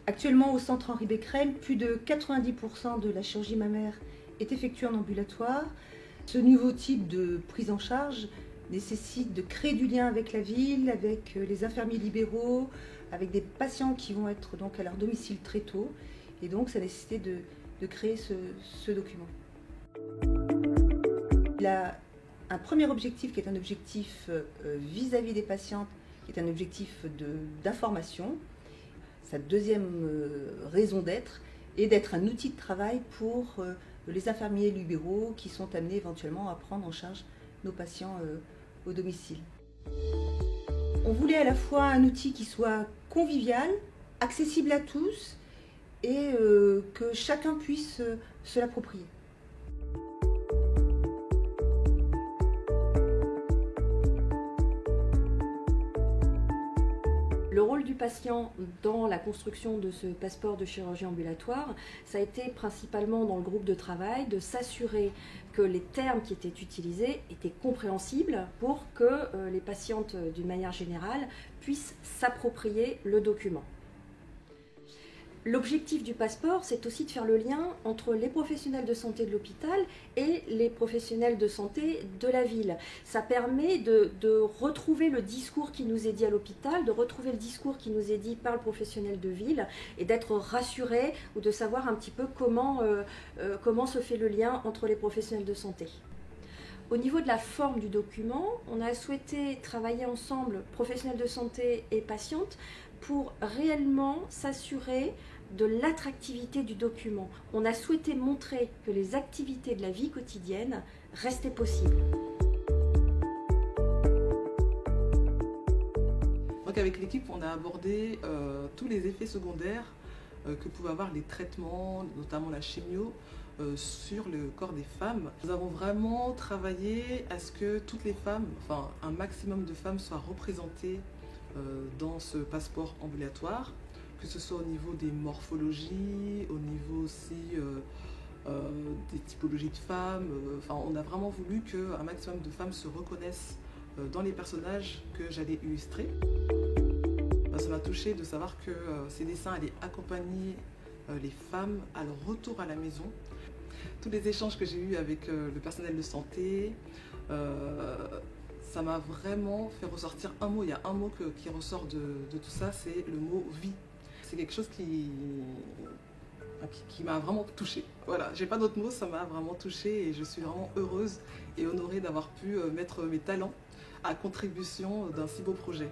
Actuellement, au centre Henri Becquerel, plus de 90% de la chirurgie mammaire est effectuée en ambulatoire. Ce nouveau type de prise en charge nécessite de créer du lien avec la ville, avec les infirmiers libéraux, avec des patients qui vont être donc à leur domicile très tôt. Et donc, ça nécessitait de créer ce document. Il a un premier objectif qui est un objectif vis-à-vis des patientes, qui est un objectif d'information. Sa deuxième raison d'être est d'être un outil de travail pour les infirmiers libéraux qui sont amenés éventuellement à prendre en charge nos patients au domicile. On voulait à la fois un outil qui soit convivial, accessible à tous et que chacun puisse se l'approprier. Le rôle du patient dans la construction de ce passeport de chirurgie ambulatoire, ça a été principalement dans le groupe de travail de s'assurer que les termes qui étaient utilisés étaient compréhensibles pour que les patientes, d'une manière générale, puissent s'approprier le document. L'objectif du passeport, c'est aussi de faire le lien entre les professionnels de santé de l'hôpital et les professionnels de santé de la ville. Ça permet de retrouver le discours qui nous est dit à l'hôpital, de retrouver le discours qui nous est dit par le professionnel de ville et d'être rassuré ou de savoir un petit peu comment se fait le lien entre les professionnels de santé. Au niveau de la forme du document, on a souhaité travailler ensemble, professionnels de santé et patientes, pour réellement s'assurer de l'attractivité du document. On a souhaité montrer que les activités de la vie quotidienne restaient possibles. Donc avec l'équipe, on a abordé tous les effets secondaires que pouvaient avoir les traitements, notamment la chimio, sur le corps des femmes. Nous avons vraiment travaillé à ce que toutes les femmes, enfin un maximum de femmes soient représentées dans ce passeport ambulatoire, que ce soit au niveau des morphologies, au niveau aussi des typologies de femmes. Enfin, on a vraiment voulu qu'un maximum de femmes se reconnaissent dans les personnages que j'allais illustrer. Ça m'a touchée de savoir que ces dessins allaient accompagner les femmes à leur retour à la maison. Tous les échanges que j'ai eus avec le personnel de santé, ça m'a vraiment fait ressortir un mot. Il y a un mot qui ressort de tout ça, c'est le mot vie. C'est quelque chose qui m'a vraiment touchée. Voilà, j'ai pas d'autre mot, ça m'a vraiment touchée et je suis vraiment heureuse et honorée d'avoir pu mettre mes talents à contribution d'un si beau projet.